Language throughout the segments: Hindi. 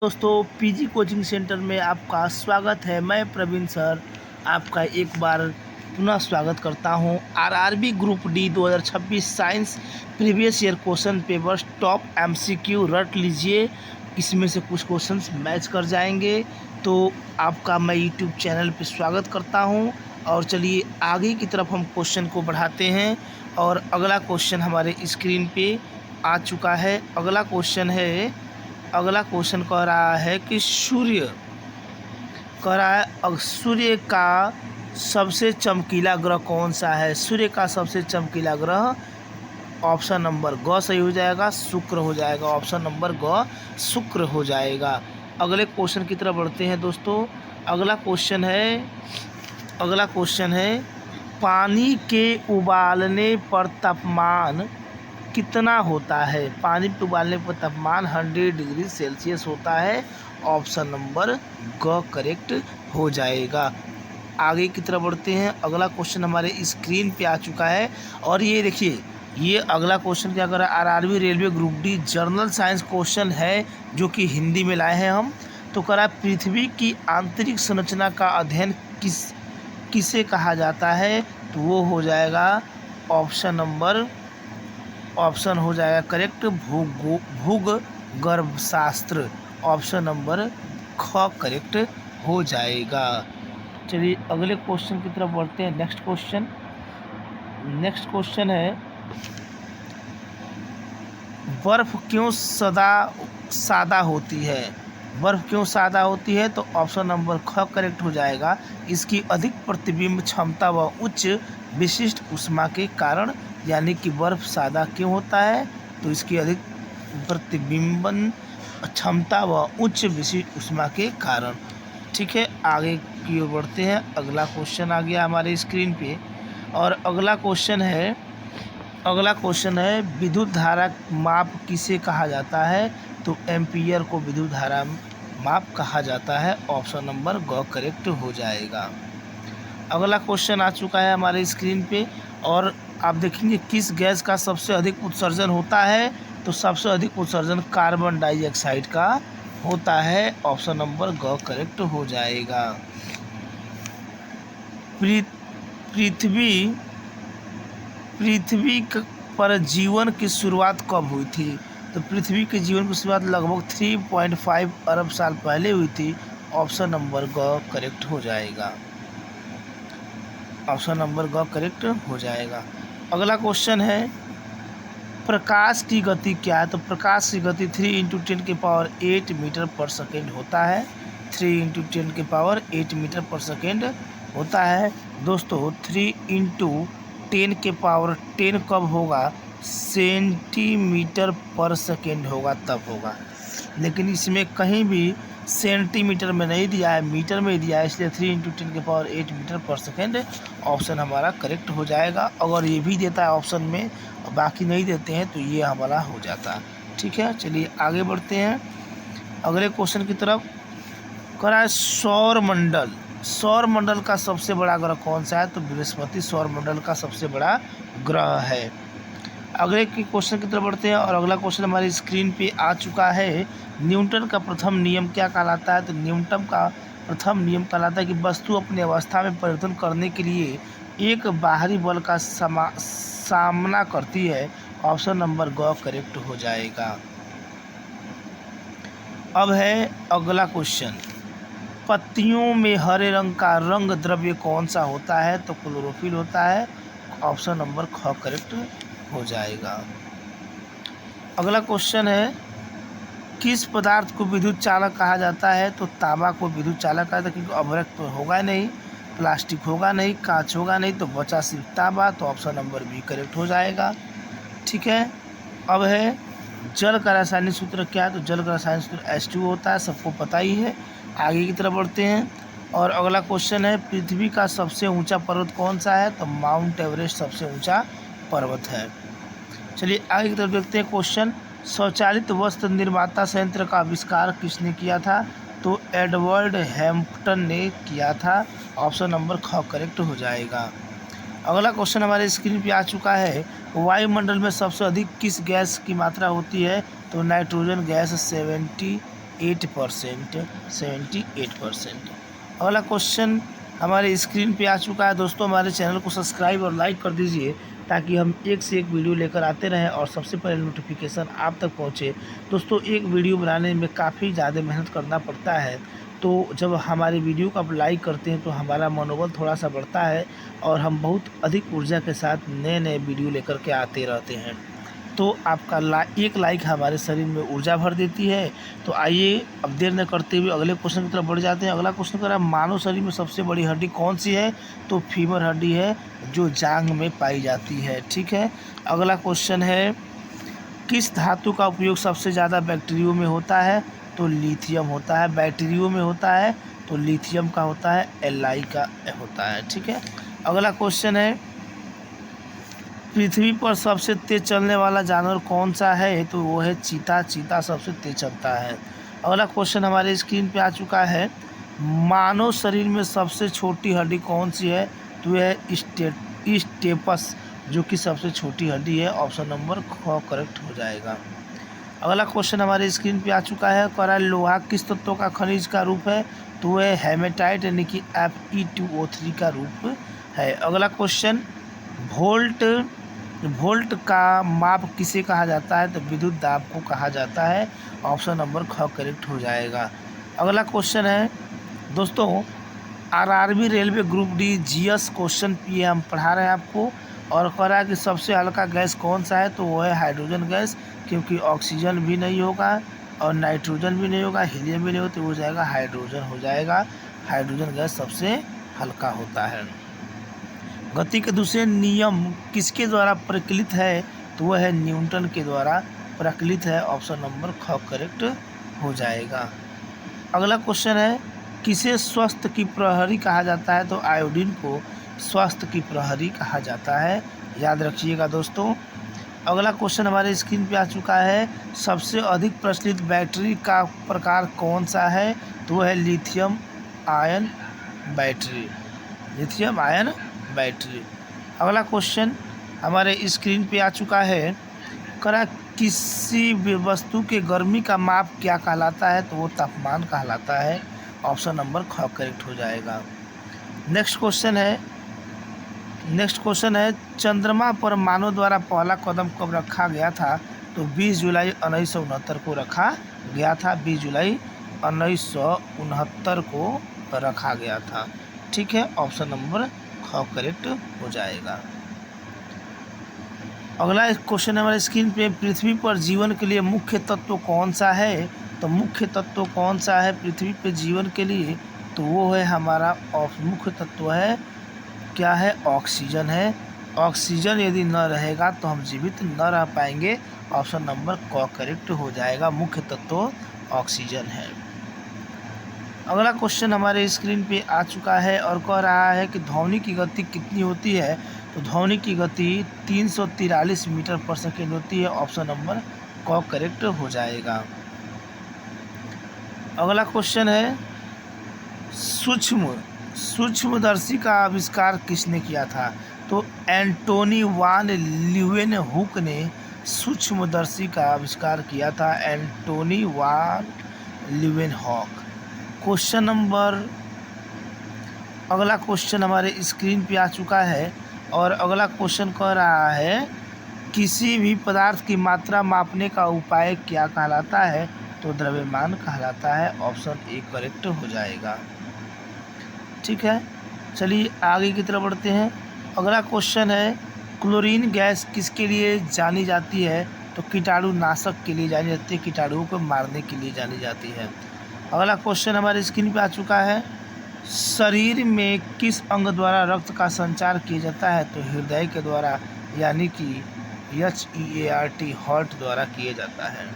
दोस्तों पीजी कोचिंग सेंटर में आपका स्वागत है। मैं प्रवीण सर आपका एक बार पुनः स्वागत करता हूं। RRB group D 2026 science previous year question papers top MCQ रट लीजिए। इसमें से कुछ क्वेश्चंस मैच कर जाएंगे तो आपका मैं यूट्यूब चैनल पे स्वागत करता हूं। और चलिए आगे की तरफ हम क्वेश्चन को बढ़ाते हैं। और अगला क्वेश्चन हमारे स्क्रीन पे आ चुका है। अगला क्वेश्चन कह रहा है कि सूर्य का सबसे चमकीला ग्रह कौन सा है। सूर्य का सबसे चमकीला ग्रह ऑप्शन नंबर ग सही हो जाएगा, शुक्र हो जाएगा। ऑप्शन नंबर ग शुक्र हो जाएगा। अगले क्वेश्चन की तरफ बढ़ते हैं दोस्तों। अगला क्वेश्चन है पानी के उबालने पर तापमान कितना होता है। पानी को उबालने पर तापमान 100 डिग्री सेल्सियस होता है। ऑप्शन नंबर ग करेक्ट हो जाएगा। आगे की तरफ बढ़ते हैं। अगला क्वेश्चन हमारे स्क्रीन पे आ चुका है और ये देखिए, ये अगला क्वेश्चन क्या कर रहा है, RRB railway group D general science question है जो कि हिंदी में लाए हैं हम। तो कह रहा है पृथ्वी की आंतरिक संरचना का अध्ययन किसे कहा जाता है। तो वो हो जाएगा ऑप्शन हो जाएगा करेक्ट भूगर्भशास्त्र। ऑप्शन नंबर ख करेक्ट हो जाएगा। चलिए अगले क्वेश्चन की तरफ बढ़ते हैं। नेक्स्ट क्वेश्चन है बर्फ क्यों सादा होती है। बर्फ क्यों सादा होती है। तो ऑप्शन नंबर ख करेक्ट हो जाएगा। इसकी अधिक प्रतिबिंब क्षमता व उच्च विशिष्ट ऊष्मा के कारण। यानी कि बर्फ सादा क्यों होता है। तो इसकी अधिक प्रतिबिंबन क्षमता व उच्च विशिष्ट ऊष्मा के कारण। ठीक है, आगे की ओर बढ़ते हैं। अगला क्वेश्चन आ गया हमारे स्क्रीन पे और अगला क्वेश्चन है विद्युत धारा माप किसे कहा जाता है। तो एम्पियर को विद्युत धारा माप कहा जाता है। ऑप्शन नंबर ग करेक्ट हो जाएगा। अगला क्वेश्चन आ चुका है हमारे स्क्रीन पे और आप देखेंगे किस गैस का सबसे अधिक उत्सर्जन होता है। तो सबसे अधिक उत्सर्जन कार्बन डाइऑक्साइड का होता है। ऑप्शन नंबर ग करेक्ट हो जाएगा। पृथ्वी पर जीवन की शुरुआत कब हुई थी। तो पृथ्वी के जीवन की शुरुआत लगभग 3.5 अरब साल पहले हुई थी। ऑप्शन नंबर ग करेक्ट हो जाएगा। ऑप्शन नंबर ग करेक्ट हो जाएगा। अगला क्वेश्चन है प्रकाश की गति क्या है। तो प्रकाश की गति 3 × 10⁸ मीटर पर सेकेंड होता है। 3 × 10⁸ मीटर पर सेकेंड होता है। दोस्तों 3 × 10⁻10 कब होगा, सेंटीमीटर पर सेकेंड होगा तब होगा। लेकिन इसमें कहीं भी सेंटीमीटर में नहीं दिया है, मीटर में दिया है, इसलिए 3 × 10⁸ मीटर पर सेकेंड ऑप्शन हमारा करेक्ट हो जाएगा। अगर ये भी देता है ऑप्शन में और बाकी नहीं देते हैं तो ये हमारा हो जाता है। ठीक है, चलिए आगे बढ़ते हैं अगले क्वेश्चन की तरफ। करा है सौर मंडल का सबसे बड़ा ग्रह कौन सा है। तो बृहस्पति सौर मंडल का सबसे बड़ा ग्रह है। अगले के क्वेश्चन की तरफ बढ़ते हैं और अगला क्वेश्चन हमारी स्क्रीन पे आ चुका है। न्यूटन का प्रथम नियम क्या कहलाता है। तो न्यूटन का प्रथम नियम कहलाता है कि वस्तु अपनी अवस्था में परिवर्तन करने के लिए एक बाहरी बल का सामना करती है। ऑप्शन नंबर ग करेक्ट हो जाएगा। अब है अगला क्वेश्चन, पत्तियों में हरे रंग का रंग द्रव्य कौन सा होता है। तो क्लोरोफिल होता है। ऑप्शन नंबर ख करेक्ट हो जाएगा। अगला क्वेश्चन है किस पदार्थ को विद्युत चालक कहा जाता है। तो तांबा को विद्युत चालक कहा जाता है क्योंकि अभ्रक तो होगा नहीं, प्लास्टिक होगा नहीं, कांच होगा नहीं, तो बचा सिर्फ तांबा। तो ऑप्शन नंबर बी करेक्ट हो जाएगा। ठीक है, अब है जल का रासायनिक सूत्र क्या है। तो जल का रासायनिक सूत्र H2 होता है, सबको पता ही है। आगे की तरफ बढ़ते हैं और अगला क्वेश्चन है पृथ्वी का सबसे ऊंचा पर्वत कौन सा है। तो माउंट एवरेस्ट सबसे ऊंचा पर्वत है। चलिए आगे की तरफ देखते हैं क्वेश्चन, स्वचालित वस्त्र निर्माता संयंत्र का आविष्कार किसने किया था। तो एडवर्ड हैम्पटन ने किया था। ऑप्शन नंबर ख करेक्ट हो जाएगा। अगला क्वेश्चन हमारे स्क्रीन पे आ चुका है, वायुमंडल में सबसे अधिक किस गैस की मात्रा होती है। तो नाइट्रोजन गैस 78%। अगला क्वेश्चन हमारे स्क्रीन पे आ चुका है। दोस्तों हमारे चैनल को सब्सक्राइब और लाइक कर दीजिए ताकि हम एक से एक वीडियो लेकर आते रहें और सबसे पहले नोटिफिकेशन आप तक पहुंचे। दोस्तों एक वीडियो बनाने में काफ़ी ज़्यादा मेहनत करना पड़ता है, तो जब हमारी वीडियो को आप लाइक करते हैं तो हमारा मनोबल थोड़ा सा बढ़ता है और हम बहुत अधिक ऊर्जा के साथ नए नए वीडियो लेकर के आते रहते हैं। तो आपका एक लाइक हमारे शरीर में ऊर्जा भर देती है। तो आइए अब देर न करते हुए अगले क्वेश्चन की तरफ बढ़ जाते हैं। अगला क्वेश्चन कर रहा है मानव शरीर में सबसे बड़ी हड्डी कौन सी है? तो फीमर हड्डी है जो जांघ में पाई जाती है। ठीक है। अगला क्वेश्चन है किस धातु का उपयोग सबसे ज़्यादा बैक्टीरियो में होता है? तो लिथियम होता है। बैक्टीरियो में होता है तो लिथियम का होता है, Li का होता है। ठीक है। अगला क्वेश्चन है पृथ्वी पर सबसे तेज चलने वाला जानवर कौन सा है? तो वो है चीता। चीता सबसे तेज चलता है। अगला क्वेश्चन हमारे स्क्रीन पे आ चुका है मानव शरीर में सबसे छोटी हड्डी कौन सी है? तो यह स्टेपस जो कि सबसे छोटी हड्डी है। ऑप्शन नंबर ख करेक्ट हो जाएगा। अगला क्वेश्चन हमारे स्क्रीन पे आ चुका है कह रहा है लोहा किस तत्व का खनिज का रूप है? तो वह हेमेटाइट यानी कि Fe2O3 का रूप है। अगला क्वेश्चन वोल्ट का माप किसे कहा जाता है? तो विद्युत दाब को कहा जाता है। ऑप्शन नंबर ख करेक्ट हो जाएगा। अगला क्वेश्चन है दोस्तों RRB railway group D GS question ये हम पढ़ा रहे हैं आपको और कह रहा है कि सबसे हल्का गैस कौन सा है? तो वो है हाइड्रोजन गैस, क्योंकि ऑक्सीजन भी नहीं होगा और नाइट्रोजन भी नहीं होगा, हीलियम भी नहीं होगा, तो हो जाएगा हाइड्रोजन हो जाएगा। हाइड्रोजन गैस सबसे हल्का होता है। गति के दूसरे नियम किसके द्वारा प्रचलित है? तो वह है न्यूटन के द्वारा प्रचलित है। ऑप्शन नंबर ख करेक्ट हो जाएगा। अगला क्वेश्चन है किसे स्वास्थ्य की प्रहरी कहा जाता है? तो आयोडीन को स्वास्थ्य की प्रहरी कहा जाता है। याद रखिएगा दोस्तों। अगला क्वेश्चन हमारे स्क्रीन पे आ चुका है सबसे अधिक प्रचलित बैटरी का प्रकार कौन सा है? तो वह है lithium ion battery. Lithium ion battery. अगला क्वेश्चन हमारे स्क्रीन पे आ चुका है करा किसी भी वस्तु के गर्मी का माप क्या कहलाता है? तो वो तापमान कहलाता है। ऑप्शन नंबर ख करेक्ट हो जाएगा। नेक्स्ट क्वेश्चन है चंद्रमा पर मानव द्वारा पहला कदम कब रखा गया था? तो 20 जुलाई 1969 को रखा गया था। 20 जुलाई 1969 को रखा गया था। ठीक है। ऑप्शन नंबर ख करेक्ट हो जाएगा। अगला क्वेश्चन हमारे स्क्रीन पे पृथ्वी पर जीवन के लिए मुख्य तत्व कौन सा है? तो मुख्य तत्व कौन सा है पृथ्वी पे जीवन के लिए? तो वो है हमारा मुख्य तत्व है क्या है? ऑक्सीजन है। ऑक्सीजन यदि न रहेगा तो हम जीवित न रह पाएंगे। ऑप्शन नंबर क करेक्ट हो जाएगा। मुख्य तत्व ऑक्सीजन है। अगला क्वेश्चन हमारे स्क्रीन पे आ चुका है और कह रहा है कि ध्वनि की गति कितनी होती है? तो ध्वनि की गति 343 मीटर पर सेकेंड होती है। ऑप्शन नंबर क करेक्ट हो जाएगा। अगला क्वेश्चन है सूक्ष्मदर्शी का आविष्कार किसने किया था? तो एंटोनी वान लीeuwenhoek ने सूक्ष्मदर्शी का आविष्कार किया था। एंटोनी वान लीeuwenhoek। अगला क्वेश्चन हमारे स्क्रीन पे आ चुका है और अगला क्वेश्चन कह रहा है किसी भी पदार्थ की मात्रा मापने का उपाय क्या कहलाता है? तो द्रव्यमान कहलाता है। ऑप्शन ए करेक्ट हो जाएगा। ठीक है। चलिए आगे की तरफ बढ़ते हैं। अगला क्वेश्चन है क्लोरीन गैस किसके लिए जानी जाती है? तो कीटाणुनाशक के लिए जानी जाती है। कीटाणुओं को मारने के लिए जानी जाती है। अगला क्वेश्चन हमारे स्क्रीन पे आ चुका है शरीर में किस अंग द्वारा रक्त का संचार किया जाता है? तो हृदय के द्वारा यानी कि HEART हार्ट द्वारा किया जाता है।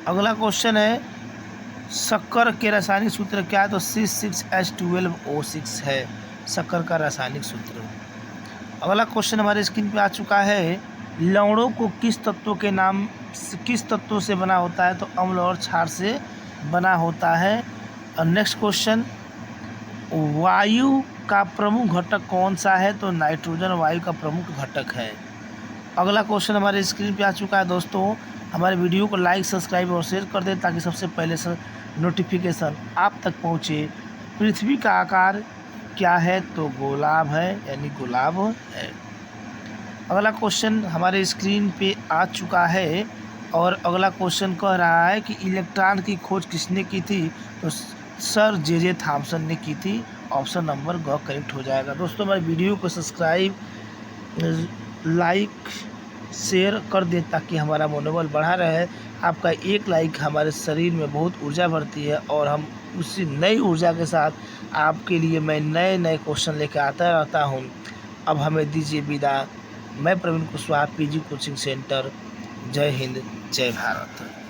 अगला क्वेश्चन है शक्कर के रासायनिक सूत्र क्या है? तो C6H12O6 है शक्कर का रासायनिक सूत्र। अगला क्वेश्चन हमारे स्क्रीन पे आ चुका है लवणों को किस तत्वों से बना होता है? तो अम्ल और क्षार से बना होता है। और नेक्स्ट क्वेश्चन वायु का प्रमुख घटक कौन सा है? तो नाइट्रोजन वायु का प्रमुख घटक है। अगला क्वेश्चन हमारे स्क्रीन पे आ चुका है दोस्तों हमारे वीडियो को लाइक, सब्सक्राइब और शेयर कर दें ताकि सबसे पहले से नोटिफिकेशन आप तक पहुँचे। पृथ्वी का आकार क्या है? तो गोलाब है, यानी गुलाब है। अगला क्वेश्चन हमारे स्क्रीन पे आ चुका है और अगला क्वेश्चन कह रहा है कि इलेक्ट्रॉन की खोज किसने की थी? तो सर जे थॉमसन ने की थी। ऑप्शन नंबर ग करेक्ट हो जाएगा। दोस्तों हमारे वीडियो को सब्सक्राइब, लाइक, शेयर कर दें ताकि हमारा मनोबल बढ़ा रहे। आपका एक लाइक हमारे शरीर में बहुत ऊर्जा भरती है और हम उसी नई ऊर्जा के साथ आपके लिए मैं नए नए क्वेश्चन लेकर आता रहता हूँ। अब हमें दीजिए विदा। मैं Praveen Kushwaha, PG coaching centre. जय हिंद, जय भारत।